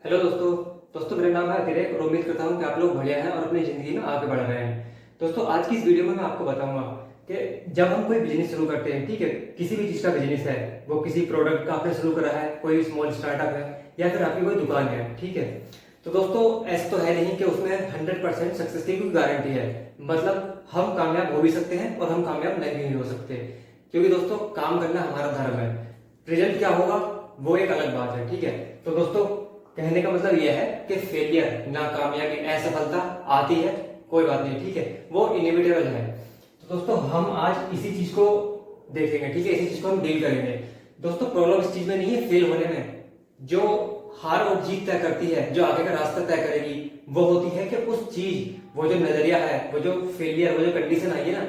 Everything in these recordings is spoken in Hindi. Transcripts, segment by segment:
हेलो दोस्तों मेरा नाम है अतिरेक और उम्मीद करता हूँ कि आप लोग बढ़िया हैं और अपनी ज़िंदगी में आगे बढ़ रहे हैं। दोस्तों आज की इस वीडियो में मैं आपको बताऊंगा कि जब हम कोई बिजनेस शुरू करते हैं, ठीक है, किसी भी चीज़ का बिजनेस है, वो किसी प्रोडक्ट का आपने शुरू करा है, कोई स्मॉल स्टार्टअप है या फिर आपकी कोई दुकान है, ठीक है। तो दोस्तों ऐसा तो है नहीं कि उसमें 100% सक्सेस की कोई गारंटी है। मतलब हम कामयाब हो भी सकते हैं और हम कामयाब नहीं भी हो सकते, क्योंकि दोस्तों काम करना हमारा धर्म है। रिजल्ट क्या होगा वो एक अलग बात है, ठीक है। तो दोस्तों कहने का मतलब यह है कि फेलियर, नाकामयाबी, असफलता आती है, कोई बात नहीं, ठीक है, वो इनएविटेबल है। तो दोस्तों हम आज इसी चीज को देखेंगे, ठीक है, इसी चीज को हम डील करेंगे। दोस्तों प्रॉब्लम इस चीज में नहीं है, फेल होने में। जो हार और जीत तय करती है, जो आगे का रास्ता तय करेगी, वो होती है कि उस चीज, वो जो नजरिया है, वो जो फेलियर, वो जो कंडीशन आई है ना,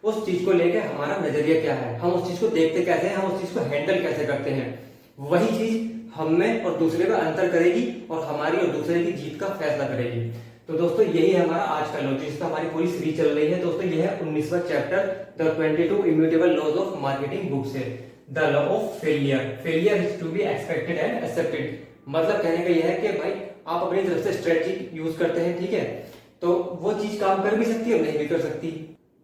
उस चीज को लेकर हमारा नजरिया क्या है, हम उस चीज को देखते कैसे हैं, हम उस चीज को हैंडल कैसे करते हैं। वही चीज हम में और दूसरे में अंतर करेगी और हमारी और दूसरे की जीत का फैसला करेगी। तो दोस्तों यही है हमारा आज का लॉ, जिसका हमारी पूरी सीरीज चल रही है। दोस्तों यह है 19वां chapter, the 22 immutable laws of marketing book से, the law of failure. Failure is to be expected and accepted. मतलब कहने का यह है कि भाई आप अपनी तरफ से स्ट्रेटजी यूज करते हैं, ठीक है, तो वो चीज काम कर भी सकती है और नहीं भी कर सकती।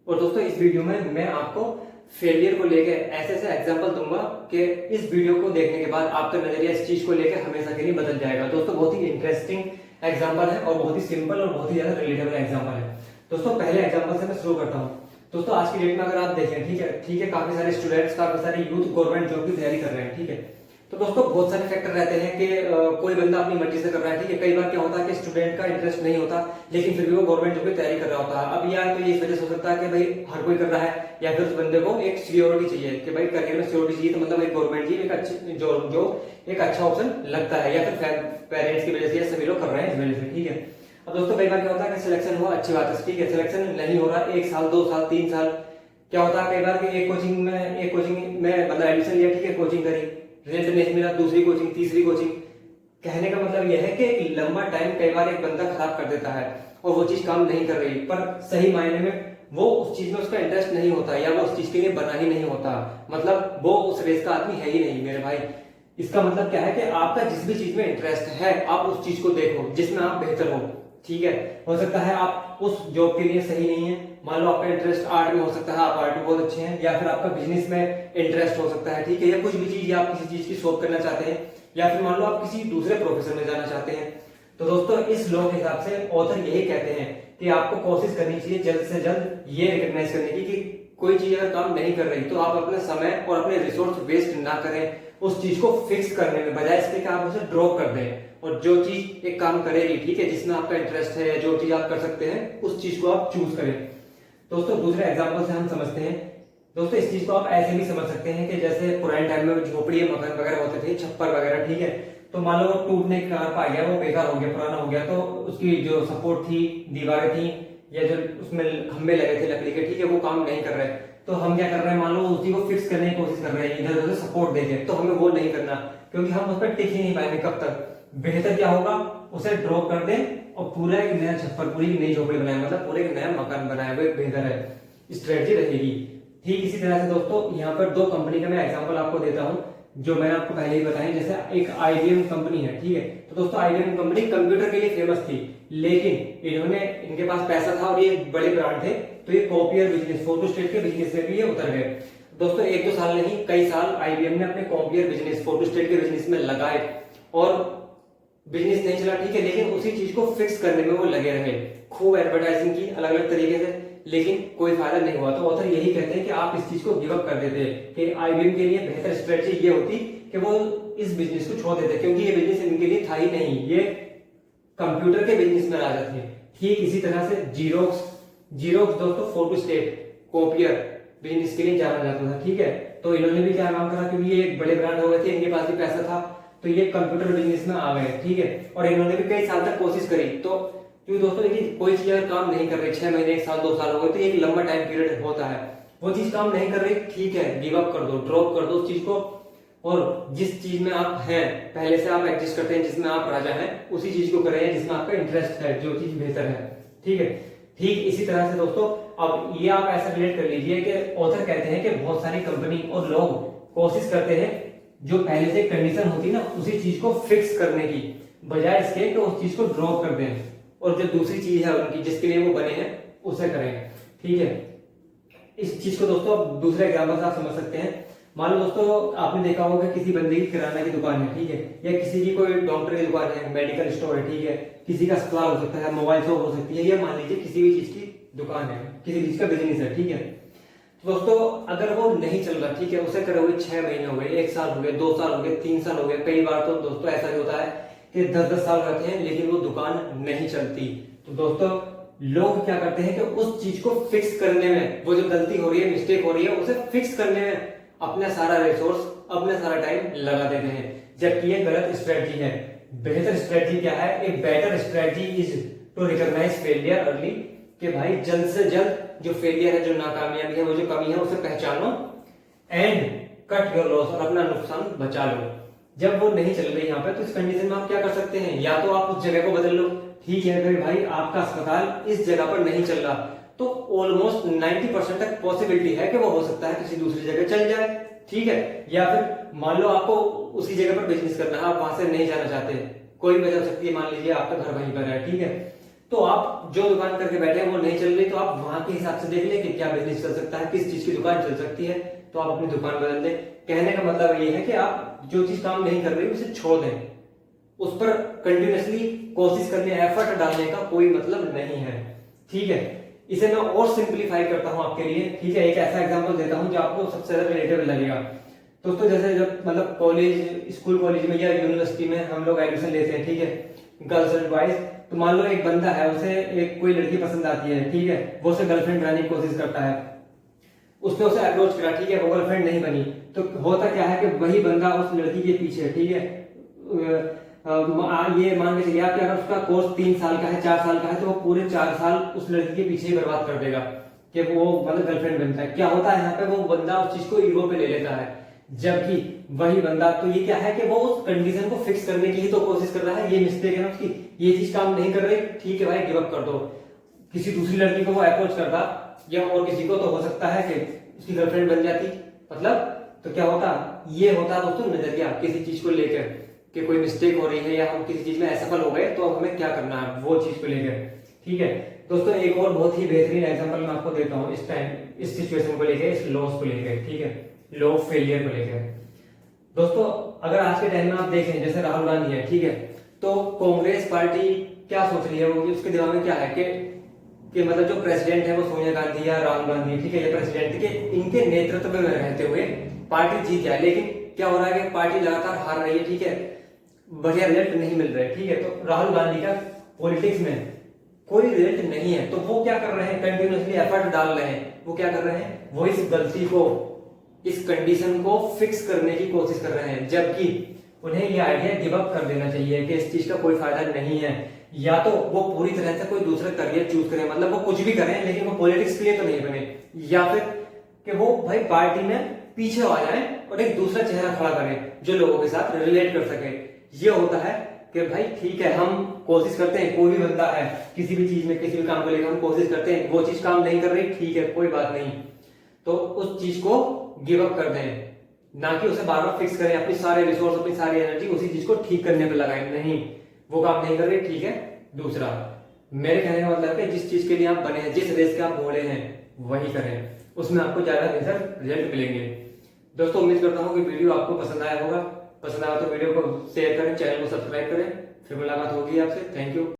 और दोस्तों इस वीडियो में मैं आपको फेलियर को लेकर ऐसे ऐसे एग्जांपल दूंगा कि इस वीडियो को देखने के बाद आपका नजरिया इस चीज को लेकर हमेशा के लिए बदल जाएगा। दोस्तों बहुत ही इंटरेस्टिंग एग्जांपल है और बहुत ही सिंपल और बहुत ही ज्यादा रिलेटेबल एग्जांपल है। दोस्तों पहले एग्जांपल से मैं शुरू करता हूँ। दोस्तों आज की डेट में अगर आप देखें, ठीक है, काफी सारे स्टूडेंट्स, काफी सारे यूथ गवर्नमेंट जॉब की तैयारी कर रहे हैं, ठीक है। तो दोस्तों बहुत सारे फैक्टर रहते हैं कि कोई बंदा अपनी मर्जी से कर रहा है, ठीक है। कई बार क्या होता है कि स्टूडेंट का इंटरेस्ट नहीं होता, लेकिन फिर भी वो गवर्नमेंट जॉब की तैयारी कर रहा होता है। अब यार तो ये इस वजह से हो सकता है कि भाई हर कोई कर रहा है, या फिर उस बंदे को एक सिक्योरिटी चाहिए कि भाई करियर में सिक्योरिटी चाहिए, तो मतलब एक गवर्नमेंट जी एक अच्छी जो एक अच्छा ऑप्शन लगता है, या फिर पेरेंट्स की वजह से, या सभी लोग कर रहे हैं इस वजह से, ठीक है। अब दोस्तों कई बार क्या होता है कि सिलेक्शन हुआ, अच्छी बात है, ठीक है। सिलेक्शन नहीं हो रहा 1 साल 2 साल 3 साल, क्या होता है कई बार कि एक कोचिंग में मतलब एडमिशन लिया, ठीक है, कोचिंग करी, रिजल्ट नहीं मिला, दूसरी कोचिंग, तीसरी कोचिंग। कहने का मतलब यह है कि एक लंबा टाइम कई बार एक बंदा खराब कर देता है और वो चीज काम नहीं कर रही, पर सही मायने में वो उस चीज में उसका इंटरेस्ट नहीं होता, या वो उस चीज के लिए बना ही नहीं होता। मतलब वो उस रेस का आदमी है ही नहीं मेरे भाई। इसका मतलब क्या है कि आपका जिस भी चीज में इंटरेस्ट है, आप उस चीज को देखो जिसमें आप बेहतर हो, ठीक है। हो सकता है आप उस जॉब के लिए सही नहीं है, मान लो आपका इंटरेस्ट आर्ट में हो सकता है, आप आर्ट में बहुत अच्छे हैं, या फिर आपका बिजनेस में इंटरेस्ट हो सकता है, ठीक है, या कुछ भी चीज, या आप किसी चीज की शॉप करना चाहते हैं, या फिर मान लो आप किसी दूसरे प्रोफेशन में जाना चाहते हैं। तो दोस्तों इस लॉ के हिसाब से ऑथर यही कहते हैं कि आपको कोशिश करनी चाहिए जल्द से जल्द ये रिकॉग्नाइज करने की कि कोई चीज अगर काम नहीं कर रही तो आप अपना समय और अपने रिसोर्स वेस्ट ना करें उस चीज को फिक्स करने में, बजाय इसके कि आप उसे ड्रॉप कर दें। और जो चीज एक काम करेगी, ठीक है, जिसमें आपका इंटरेस्ट है, जो चीज आप कर सकते हैं, उस चीज को आप चूज करें। दोस्तों दूसरे एग्जांपल से हम समझते हैं। दोस्तों इस चीज को आप ऐसे भी समझ सकते हैं कि जैसे पुराने टाइम में झोपड़ी मकान वगैरह होते थे, छप्पर वगैरह, ठीक है, तो मान लो टूटने के कारण पा गया, वो बेकार हो गया, पुराना हो गया, तो उसकी जो सपोर्ट थी, दीवारें थी, या जो उसमें खंभे लगे थे लकड़ी के, ठीक है, वो काम नहीं कर रहे। तो हम क्या कर रहे हैं, मान लो उसी को फिक्स करने की कोशिश कर रहे हैं, इधर उधर सपोर्ट देके, तो हमें वो नहीं करना, क्योंकि हम उस पर टिक ही नहीं पाएंगे कब तक। बेहतर क्या होगा, उसे ड्रॉप कर दें और पूरा एक नया छप्पर, पूरी नई झोपड़ी बनाए, मतलब पूरे एक नया मकान बनाए, वो एक बेहतर है, स्ट्रेटजी रहेगी। ठीक इसी तरह से दोस्तों यहाँ पर 2 कंपनी का मैं एग्जांपल आपको देता हूँ जो मैंने आपको पहले ही बताया। जैसे एक IBM कंपनी है, ठीक है, तो दोस्तों IBM कंपनी कंप्यूटर के लिए फेमस थी, लेकिन इनके पास पैसा था और ये बड़े ब्रांड थे, तो ये कॉपियर बिजनेस, फोटोस्टेट के बिजनेस में भी ये उतर गए। दोस्तों 1-2 साल नहीं, कई साल IBM ने अपने कॉपियर बिजनेस, फोटोस्टेट के बिजनेस में लगाए और बिजनेस नहीं चला, ठीक है, लेकिन उसी चीज को फिक्स करने में वो लगे रहे, खूब एडवर्टाइजिंग की अलग अलग तरीके से, लेकिन कोई फायदा नहीं हुआ। तो ऑथर यही कहते हैं कि आप इस चीज को गिव अप कर देते कि IBM के लिए बेहतर स्ट्रेटजी ये होती कि वो इस बिजनेस को छोड़ देते, क्योंकि ये बिजनेस इनके लिए था ही नहीं, ये कंप्यूटर के बिजनेस में राजा थे। ठीक इसी तरह से जीरोक्स दोस्तों फोटोस्टेट कॉपियर बिजनेस के लिए जाना जाता था, ठीक है, तो इन्होंने भी क्या काम करा, क्योंकि ये एक बड़े ब्रांड हो गए थे, इनके पास भी पैसा था, तो ये कंप्यूटर बिजनेस में आ गए, ठीक है, और इन्होंने भी कई साल तक कोशिश करी। तो क्योंकि दोस्तों देखिए कोई चीज अगर काम नहीं कर रही, 6 महीने, 1 साल 2 साल हो गए, तो एक लंबा टाइम पीरियड होता है, वो चीज काम नहीं कर रही, ठीक है, गिव अप कर दो, ड्रॉप कर दो उस चीज को, और जिस चीज में आप हैं, पहले से आप एग्जिस्ट करते हैं, जिसमें आप राजा हैं, उसी चीज को करें जिसमें आपका इंटरेस्ट है, जो चीज बेहतर है, ठीक है। ठीक इसी तरह से दोस्तों अब ये आप ऐसा रिलेट कर लीजिए कि ऑथर कहते हैं कि बहुत सारी कंपनी और लोग कोशिश करते हैं जो पहले से कंडीशन होती है ना, उसी चीज को फिक्स करने की, बजाय इसके कि उस चीज को ड्रॉप कर दें और जो दूसरी चीज है उनकी जिसके लिए वो बने हैं उसे करें। ठीक है, इस चीज को दोस्तों आप दूसरे एग्जाम्पल से आप समझ सकते हैं। मान लो दोस्तों आपने देखा होगा किसी बंदे की किराना की दुकान है, ठीक है, या किसी की कोई डॉक्टर की दुकान है, मेडिकल स्टोर है, ठीक है, किसी का अस्पताल हो सकता है, मोबाइल शॉप हो सकती है, या मान लीजिए किसी भी चीज की दुकान है, किसी चीज का बिजनेस है। ठीक है, तो दोस्तों अगर वो नहीं चल रहा, ठीक है, उसे करे हुए 6 महीने हो गए, 1 साल हो गए, 2 साल हो गए, 3 साल हो गए, कई बार तो दोस्तों ऐसा भी होता है कि 10-10 साल रहते हैं लेकिन वो दुकान नहीं चलती। तो दोस्तों लोग क्या करते हैं कि उस चीज को फिक्स करने में, वो जो गलती हो रही है, मिस्टेक हो रही है, उसे फिक्स करने में अपना सारा रिसोर्स, अपना सारा टाइम लगा देते हैं, जबकि ये गलत स्ट्रेटजी है। बेहतर स्ट्रेटजी क्या है? A better strategy is to recognise failure early, कि भाई जल्द से जल्द जो फेलियर है, जो नाकामयाबी है, वो जो कमी है उसे पहचानो एंड कट योर लॉस, और अपना नुकसान बचा लो। जब वो नहीं चल रही यहाँ पे, तो इस कंडीशन में आप क्या कर सकते हैं? या तो आप उस जगह को बदल लो। ठीक है, अगर भाई आपका अस्पताल इस जगह पर नहीं चल रहा, तो ऑलमोस्ट 90% तक पॉसिबिलिटी है कि वो हो सकता है किसी दूसरी जगह चल जाए। ठीक है, या फिर मान लो आपको उसी जगह पर बिजनेस करना है, आप वहां से नहीं जाना चाहते, कोई वजह हो सकती है, मान लीजिए आपका घर वहीं पर है, ठीक है, तो आप जो दुकान करके बैठे हैं वो नहीं चल रही, तो आप वहां के हिसाब से देख लें कि क्या बिजनेस चल सकता है, किस चीज की दुकान चल सकती है, तो आप अपनी दुकान बदल दें। कहने का मतलब ये है कि आप जो चीज काम नहीं कर रही उसे छोड़ दें, उस पर कंटिन्यूअसली कोशिश करने, एफर्ट डालने का कोई मतलब नहीं है। ठीक है, इसे मैं और सिंप्लीफाई करता हूं आपके लिए। ठीक है, एक ऐसा एग्जांपल देता हूं जो आपको सबसे ज्यादा रिलेटेबल लगेगा। दोस्तों जैसे जब मतलब कॉलेज, स्कूल कॉलेज में या यूनिवर्सिटी में हम लोग एडमिशन लेते हैं, ठीक है, गर्ल्स एंड बॉयज, तो मान लो एक बंदा है, उसे एक कोई लड़की पसंद आती है, ठीक है, वो उसे गर्लफ्रेंड बनाने की कोशिश करता है, उसने उसे अप्रोच करा, ठीक है, वो गर्लफ्रेंड नहीं बनी, तो होता क्या है कि वही बंदा उस लड़की के पीछे, ठीक है, ये मान के चलिए आप कि अगर उसका कोर्स 3 साल का है, 4 साल का है, तो वो पूरे 4 साल उस लड़की के पीछे ही बर्बाद कर देगा कि वो मतलब गर्लफ्रेंड बनता है। क्या होता है यहाँ पे? वो बंदा उस चीज को ईगो पे ले लेता है, जबकि वही बंदा, तो ये क्या है कि वो उस कंडीशन को फिक्स करने की ही तो कोशिश कर रहा है। ये मिस्टेक है ना उसकी, ये चीज काम नहीं कर रही, ठीक है भाई गिव अप कर दो। किसी दूसरी लड़की को वो अप्रोच करता या और किसी को, तो हो सकता है कि उसकी गर्लफ्रेंड बन जाती, मतलब तो क्या होता? ये होता दोस्तों नजरिया किसी चीज को लेकर, कि कोई मिस्टेक हो रही है या हम किसी चीज में असफल हो गए, तो अब हमें क्या करना है वो चीज को लेकर। ठीक है दोस्तों, एक और बहुत ही बेहतरीन एग्जांपल मैं आपको देता हूँ इस टाइम, इस सिचुएशन को लेकर, इस लॉस को लेकर, ठीक है, लॉ ऑफ फेलियर को लेकर। दोस्तों अगर आज के टाइम में आप देखें, जैसे राहुल गांधी है, ठीक है, तो कांग्रेस पार्टी क्या सोच रही है, वो उसके दिमाग में क्या है कि मतलब जो प्रेसिडेंट है वो सोनिया गांधी या राहुल गांधी, ठीक है, ये प्रेसिडेंट के इनके नेतृत्व में रहते हुए पार्टी जीत जाए। लेकिन क्या हो रहा है कि पार्टी लगातार हार रही है, ठीक है, बढ़िया रिजल्ट नहीं मिल रहे, ठीक है, तो राहुल गांधी का पॉलिटिक्स में कोई रिजल्ट नहीं है, तो वो क्या कर रहे हैं? कंटिन्यूअसली एफर्ट डाल रहे हैं। वो क्या कर रहे हैं? वो इस गलती को, इस कंडीशन को फिक्स करने की कोशिश कर रहे हैं, जबकि उन्हें यह आइडिया गिव अप कर देना चाहिए कि इस चीज का कोई फायदा नहीं है। या तो वो पूरी तरह से कोई दूसरा करियर चूज करें, मतलब वो कुछ भी करें लेकिन वो पॉलिटिक्स के लिए तो नहीं बने, या फिर कि वो भाई पार्टी में पीछे आ जाए और एक दूसरा चेहरा खड़ा करें जो लोगों के साथ रिलेट कर सके। ये होता है कि भाई ठीक है, हम कोशिश करते हैं, कोई भी बंदा है किसी भी चीज में, किसी भी काम को लेकर हम कोशिश करते हैं, वो चीज काम नहीं कर रही, ठीक है, कोई बात नहीं, तो उस चीज को गिव अप कर दें, ना कि उसे बार बार फिक्स करें, अपनी सारे रिसोर्स, अपनी सारी एनर्जी उसी चीज को ठीक करने पर लगाएं। नहीं, वो काम नहीं कर रही, ठीक है, दूसरा। मेरे कहने का मतलब है जिस चीज के लिए आप बने हैं, जिस रेस के आप घोड़े हैं, वही करें, उसमें आपको ज्यादा बेहतर रिजल्ट मिलेंगे। दोस्तों उम्मीद करता हूँ कि वीडियो आपको पसंद आया होगा। पसंद आया तो वीडियो को शेयर करें, चैनल को सब्सक्राइब करें। फिर मुलाकात होगी आपसे। Thank you.